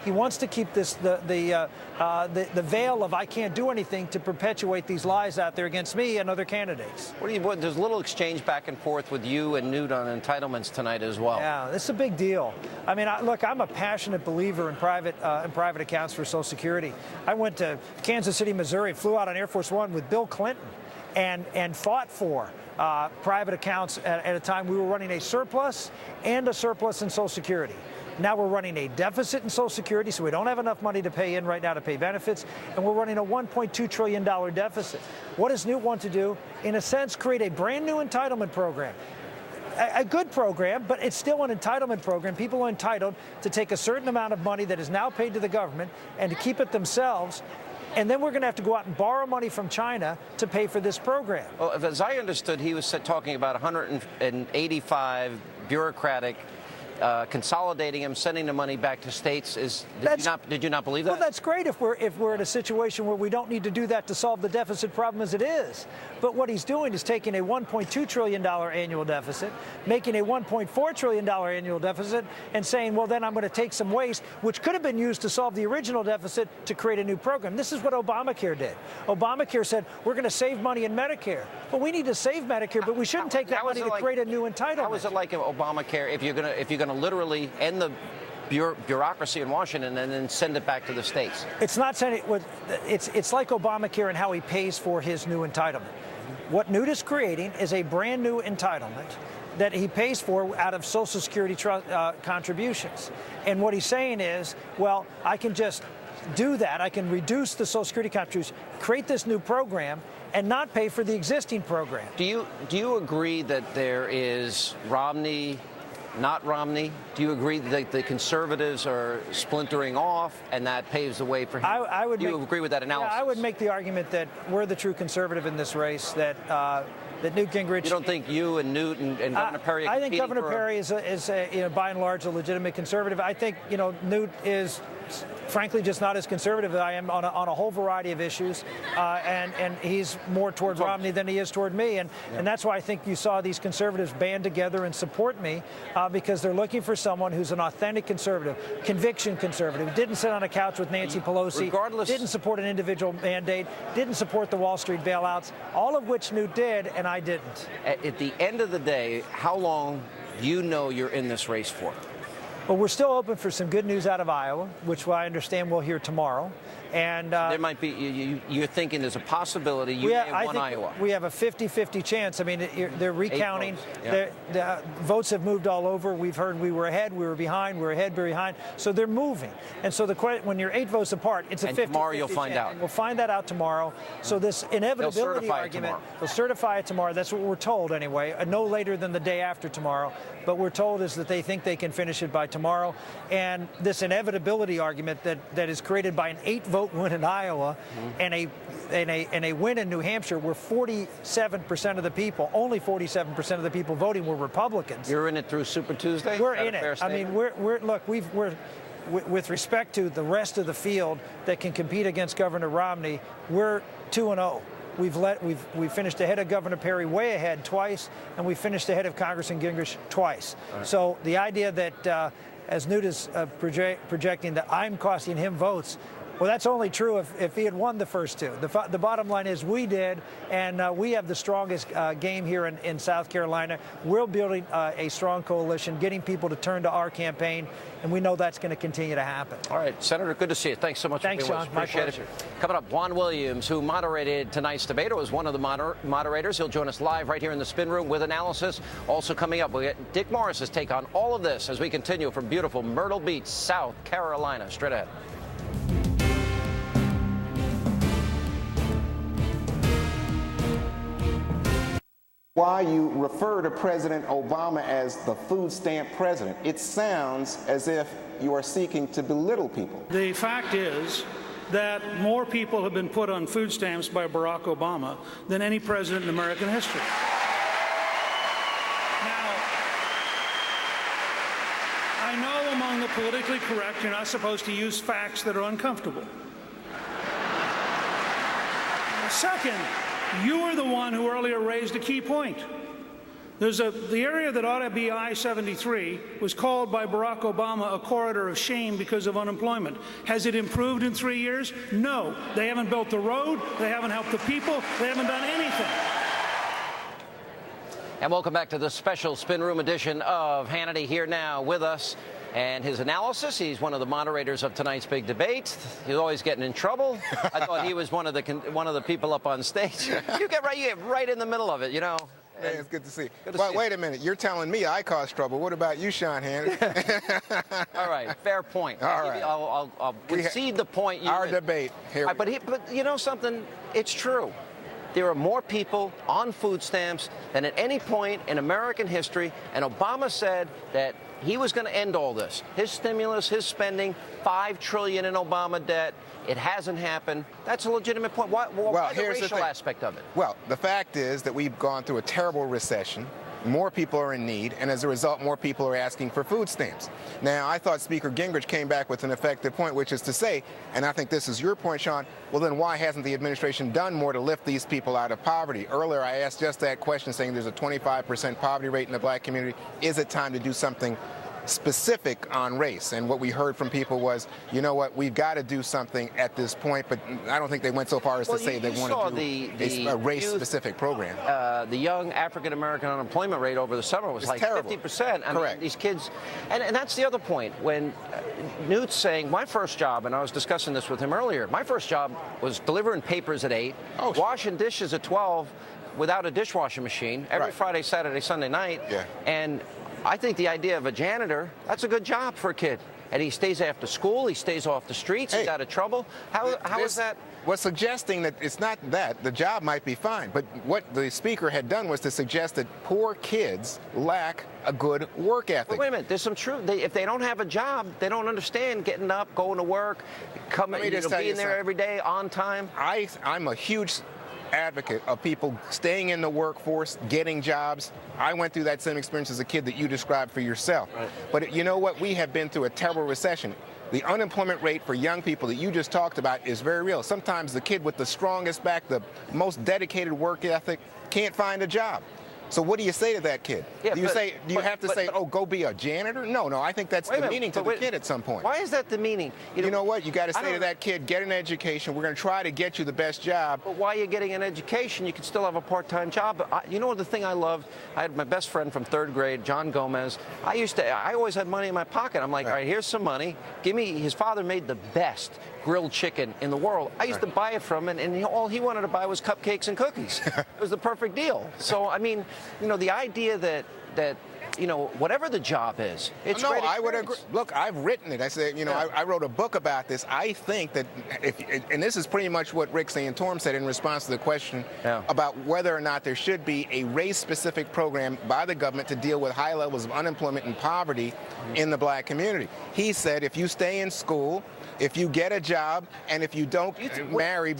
He wants to keep this the veil of I can't do anything to perpetuate these lies out there against me and other candidates. There's a little exchange back and forth with you and Newt on entitlements tonight as well. Yeah, this is a big deal. I mean, look, I'm a passionate believer in private accounts for Social Security. I went to Kansas City, Missouri, flew out on Air Force One with Bill Clinton, and fought for private accounts at a time we were running a surplus and a surplus in Social Security. Now we're running a deficit in Social Security, so we don't have enough money to pay in right now to pay benefits, and we're running a $1.2 trillion deficit. What does Newt want to do? In a sense, create a brand new entitlement program. A good program, but it's still an entitlement program. People are entitled to take a certain amount of money that is now paid to the government and to keep it themselves. And then we're going to have to go out and borrow money from China to pay for this program. Well, as I understood, he was talking about 185 bureaucratic consolidating them, sending the money back to states. Did you not believe that? Well, that's great if we're in a situation where we don't need to do that to solve the deficit problem as it is. But what he's doing is taking a $1.2 trillion annual deficit, making a $1.4 trillion annual deficit, and saying, well, then I'm going to take some waste, which could have been used to solve the original deficit, to create a new program. This is what Obamacare did. Obamacare said, we're going to save money in Medicare. Well, we need to save Medicare, but we shouldn't take that money to create a new entitlement. How is it like Obamacare if you're going to literally end the bureaucracy in Washington and then send it back to the states? It's not sending. It's like Obamacare and how he pays for his new entitlement. What Newt is creating is a brand new entitlement that he pays for out of Social Security contributions. And what he's saying is, well, I can just do that. I can reduce the Social Security contributions, create this new program, and not pay for the existing program. Do you agree that there is Romney, not Romney? Do you agree that the conservatives are splintering off and that paves the way for him? Do you agree with that analysis? Yeah, I would make the argument that we're the true conservative in this race, that Newt Gingrich... You don't think you and Newt and Governor Perry are I think Governor Perry is by and large, a legitimate conservative. I think, Newt is frankly just not as conservative as I am on a whole variety of issues, and he's more toward Romney than he is toward me, and that's why I think you saw these conservatives band together and support me, because they're looking for someone who's an authentic conservative, conviction conservative, didn't sit on a couch with Nancy Pelosi, didn't support an individual mandate, didn't support the Wall Street bailouts, all of which Newt did, and I didn't. At the end of the day, how long do you know you're in this race for? Well, we're still open for some good news out of Iowa, which I understand we'll hear tomorrow. And there might be, you're thinking there's a possibility you may have won Iowa. We have a 50-50 chance. I mean, they're recounting. The votes have moved all over. We've heard we were ahead, we were behind, we were ahead, we were behind. So they're moving. And so when you're 8 votes apart, it's a 50-50 tomorrow you'll find out. We'll find that out tomorrow. So this inevitability argument, they'll certify it tomorrow. That's what we're told anyway, no later than the day after tomorrow. But we're told is that they think they can finish it by tomorrow. And this inevitability argument that is created by an 8-vote win in Iowa and a win in New Hampshire, where 47% of the people, only 47% of the people voting were Republicans. You're in it through Super Tuesday? We're in it. I mean, we're with respect to the rest of the field that can compete against Governor Romney, we're 2-0. We've finished ahead of Governor Perry, way ahead twice, and we finished ahead of Congressman Gingrich twice. Right. So the idea that, as Newt is projecting, that I'm costing him votes, well, that's only true if he had won the first two. The bottom line is we did, and we have the strongest game here in South Carolina. We're building a strong coalition, getting people to turn to our campaign, and we know that's going to continue to happen. All right, Senator, good to see you. Thanks so much for being with us. Appreciate it. Coming up, Juan Williams, who moderated tonight's debate, or was one of the moderators. He'll join us live right here in the spin room with analysis. Also coming up, we'll get Dick Morris's take on all of this as we continue from beautiful Myrtle Beach, South Carolina. Straight ahead. Why you refer to President Obama as the food stamp president? It sounds as if you are seeking to belittle people. The fact is that more people have been put on food stamps by Barack Obama than any president in American history. Now, I know among the politically correct, you're not supposed to use facts that are uncomfortable. Second, you are the one who earlier raised a key point. The area that ought to be I-73 was called by Barack Obama a corridor of shame because of unemployment. Has it improved in 3 years? No. They haven't built the road. They haven't helped the people. They haven't done anything. And welcome back to the special Spin Room edition of Hannity, here now with us. And his analysis, he's one of the moderators of tonight's big debate. He's always getting in trouble. I thought he was one of the people up on stage. You get right in the middle of it, you know. Hey, it's good to see you. Well, wait a minute. You're telling me I caused trouble. What about you, Sean Hannity? All right. Fair point. All right. I'll concede the point. Our debate. Here we go. But you know something? It's true. There are more people on food stamps than at any point in American history. And Obama said that he was going to end all this. His stimulus, his spending, $5 trillion in Obama debt. It hasn't happened. That's a legitimate point. Why the racial aspect of it? Well, the fact is that we've gone through a terrible recession. More people are in need, and as a result, more people are asking for food stamps. Now, I thought Speaker Gingrich came back with an effective point, which is to say, and I think this is your point, Sean, well, then why hasn't the administration done more to lift these people out of poverty? Earlier, I asked just that question, saying there's a 25% poverty rate in the black community. Is it time to do something specific on race? And what we heard from people was, you know what, we've got to do something at this point, but I don't think they went so far as to say they want to do a race-specific program. The young African-American unemployment rate over the summer was like terrible. 50%. I mean, these kids, and that's the other point. When Newt's saying, my first job, and I was discussing this with him earlier, my first job was delivering papers at 8, washing dishes at 12 without a dishwashing machine, every Friday, Saturday, Sunday night. Yeah. And I think the idea of a janitor, that's a good job for a kid. And he stays after school, he stays off the streets, he's out of trouble. How is that? Was suggesting that it's not that. The job might be fine. But what the speaker had done was to suggest that poor kids lack a good work ethic. But wait a minute, there's some truth. If they don't have a job, they don't understand getting up, going to work, being there every day on time. I'm a huge advocate of people staying in the workforce, getting jobs. I went through that same experience as a kid that you described for yourself. Right. But you know what? We have been through a terrible recession. The unemployment rate for young people that you just talked about is very real. Sometimes the kid with the strongest back, the most dedicated work ethic, can't find a job. So what do you say to that kid? Yeah, do you have to say, oh, go be a janitor? No, I think that's demeaning to the kid at some point. Why is that demeaning? You know what? You got to say to that kid, get an education. We're going to try to get you the best job. But while you're getting an education, you can still have a part-time job. You know the thing I loved? I had my best friend from 3rd grade, John Gomez. I always had money in my pocket. I'm like, all right, here's some money. His father made the best grilled chicken in the world. I used to buy it from him, and all he wanted to buy was cupcakes and cookies. It was the perfect deal. So, I mean, the idea that whatever the job is, it's great. I would agree. Look, I've written it. I said, I wrote a book about this. I think that and this is pretty much what Rick Santorum said in response to the question about whether or not there should be a race-specific program by the government to deal with high levels of unemployment and poverty in the black community. He said, if you stay in school, if you get a job, and if you don't marry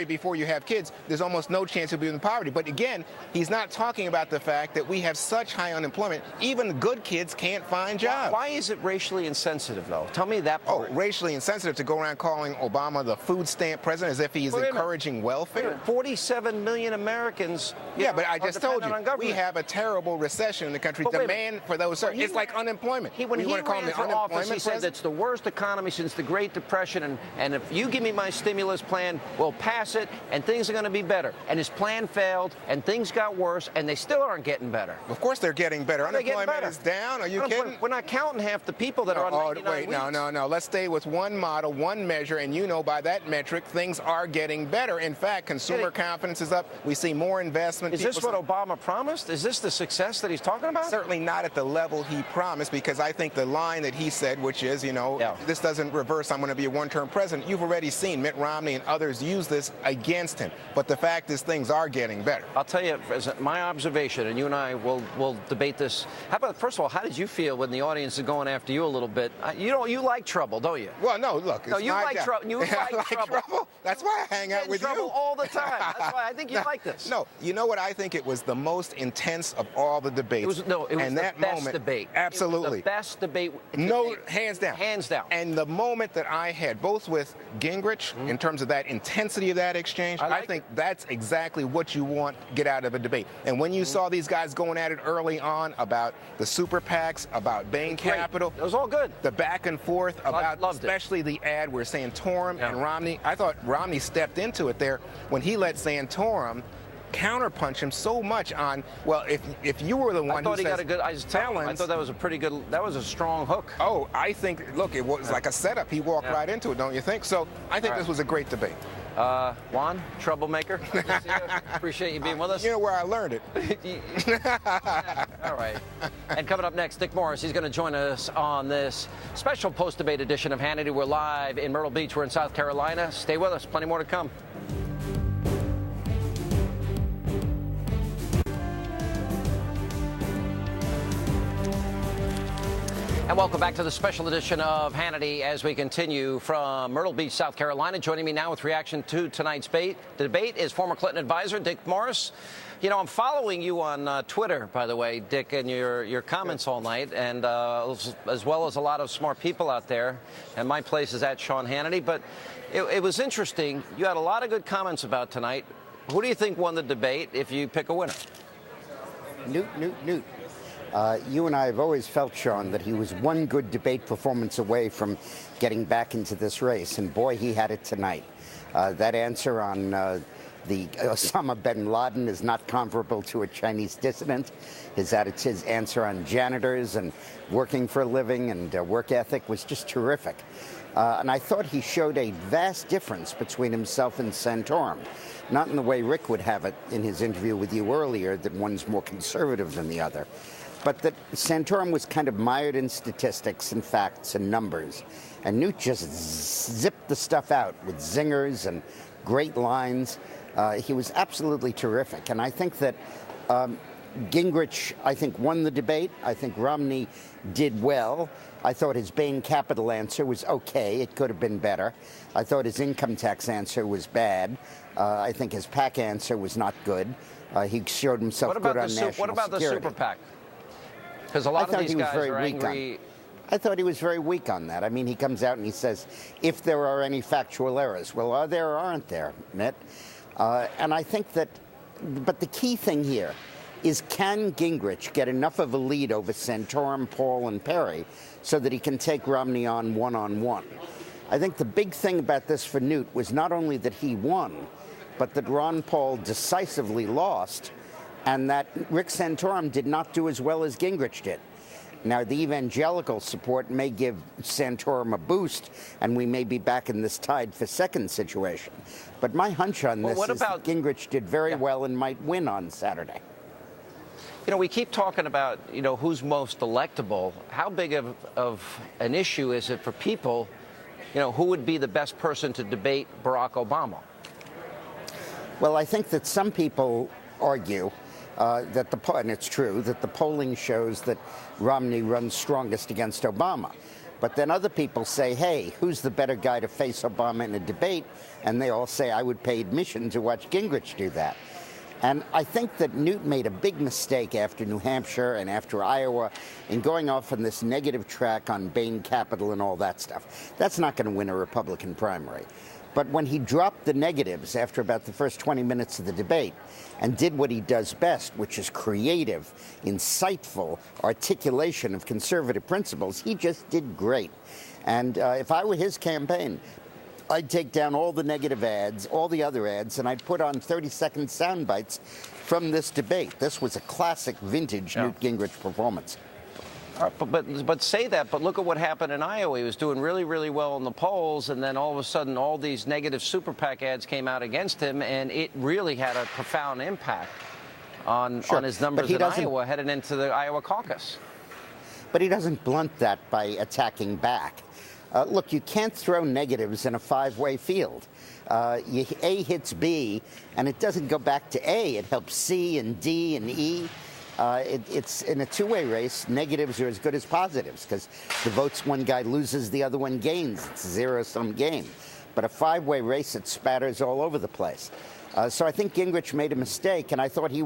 before you have kids, there's almost no chance you'll be in poverty. But again, he's not talking about the fact that we have such high unemployment, even good kids can't find jobs. Why is it racially insensitive, though? Tell me that part. Oh, racially insensitive to go around calling Obama the food stamp president as if he is encouraging welfare? 47 million Americans. But I just told you, we have a terrible recession in the country. Demand for those, it's like unemployment. When he ran for office, he said it's the worst economy since the Great Depression, and if you give me my stimulus plan, we'll pass it, and things are going to be better. And his plan failed, and things got worse, and they still aren't getting better. Of course they're getting better. Unemployment is down. Are you kidding? We're not counting half the people that are on 99 weeks. No. Let's stay with one model, one measure, and by that metric, things are getting better. In fact, consumer confidence is up. We see more investment. Is this what Obama promised? Is this the success that he's talking about? Certainly not at the level he promised, because I think the line that he said, which is, this doesn't reverse, I'm going to be a one-term president. You've already seen Mitt Romney and others use this against him. But the fact is things are getting better. I'll tell you, as my observation, and you and I will debate debate this. How about, first of all, how did you feel when the audience is going after you a little bit? You like trouble, don't you? Well, no, look. It's no, you like trouble. You like trouble. That's why I hang out with you. Trouble all the time. That's why I think you like this. No, you know what? I think it was the most intense of all the debates. It was the best debate. Absolutely. It was the best debate. No, hands down. Hands down. And the moment that I had, both with Gingrich, in terms of that intensity of that exchange, I think that's exactly what you want to get out of a debate. And when you saw these guys going at it early on about the super PACs, about Bain Capital. It was all good. The back and forth about especially the ad where Santorum and Romney. I thought Romney stepped into it there when he let Santorum counterpunch him so much on, well, if you were the one who says, I thought that was a pretty good, that was a strong hook. Oh, I think, look, it was like a setup. He walked right into it, don't you think? So I think this was a great debate. Juan, troublemaker, appreciate you being with us. You know where I learned it. All right. And coming up next, Dick Morris. He's going to join us on this special post-debate edition of Hannity. We're live in Myrtle Beach. We're in South Carolina. Stay with us. Plenty more to come. And welcome back to the special edition of Hannity as we continue from Myrtle Beach, South Carolina. Joining me now with reaction to tonight's debate is former Clinton advisor Dick Morris. You know, I'm following you on Twitter, by the way, Dick, and your comments all night, and as well as a lot of smart people out there. And my place is at Sean Hannity. But it was interesting. You had a lot of good comments about tonight. Who do you think won the debate if you pick a winner? Newt. You and I have always felt, Sean, that he was one good debate performance away from getting back into this race, and boy, he had it tonight. That answer on the Osama bin Laden is not comparable to a Chinese dissident. His answer on janitors and working for a living and work ethic was just terrific. And I thought he showed a vast difference between himself and Santorum. Not in the way Rick would have it in his interview with you earlier, that one's more conservative than the other, but that Santorum was kind of mired in statistics and facts and numbers. And Newt just zipped the stuff out with zingers and great lines. He was absolutely terrific. And I think that Gingrich, won the debate. I think Romney did well. I thought his Bain Capital answer was okay. It could have been better. I thought his income tax answer was bad. I think his PAC answer was not good. He showed himself good on national security. What about the super PAC? Because a lot of these guys are angry. I thought he was very weak on that. I mean, he comes out and he says, if there are any factual errors. Well, are there or aren't there, Mitt? And I think that, but the key thing here is, can Gingrich get enough of a lead over Santorum, Paul, and Perry so that he can take Romney on one-on-one? I think the big thing about this for Newt was not only that he won, but that Ron Paul decisively lost, and that Rick Santorum did not do as well as Gingrich did. Now, the evangelical support may give Santorum a boost, and we may be back in this tied for second situation. But my hunch on this is that Gingrich did very well and might win on Saturday. You know, we keep talking about, who's most electable. How big of an issue is it for people, who would be the best person to debate Barack Obama? Well, I think that some people argue that and it's true, that the polling shows that Romney runs strongest against Obama. But then other people say, hey, who's the better guy to face Obama in a debate? And they all say, I would pay admission to watch Gingrich do that. And I think that Newt made a big mistake after New Hampshire and after Iowa in going off on this negative track on Bain Capital and all that stuff. That's not going to win a Republican primary. But when he dropped the negatives after about the first 20 minutes of the debate and did what he does best, which is creative, insightful articulation of conservative principles, he just did great. And if I were his campaign, I'd take down all the negative ads, all the other ads, and I'd put on 30-second sound bites from this debate. This was a classic vintage Newt Gingrich performance. But say that, but look at what happened in Iowa. He was doing really, really well in the polls, and then all of a sudden all these negative super PAC ads came out against him, and it really had a profound impact on his numbers in Iowa heading into the Iowa caucus. But he doesn't blunt that by attacking back. Look, you can't throw negatives in a five-way field. A hits B, and it doesn't go back to A. It helps C and D and E. it's in a two-way race. Negatives are as good as positives because the votes one guy loses, the other one gains. It's a zero-sum game. But a five-way race, it spatters all over the place. So I think Gingrich made a mistake, and I thought he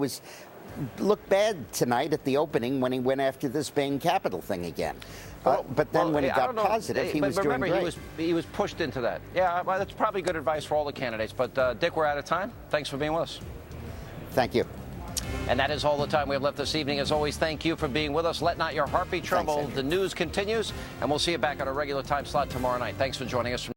looked bad tonight at the opening when he went after this Bain Capital thing again. But then when he got positive, he was doing great. Remember, he was pushed into that. Yeah, well, that's probably good advice for all the candidates. But, Dick, we're out of time. Thanks for being with us. Thank you. And that is all the time we have left this evening. As always, thank you for being with us. Let not your heartbeat tremble. Thanks, the news continues, and we'll see you back on a regular time slot tomorrow night. Thanks for joining us.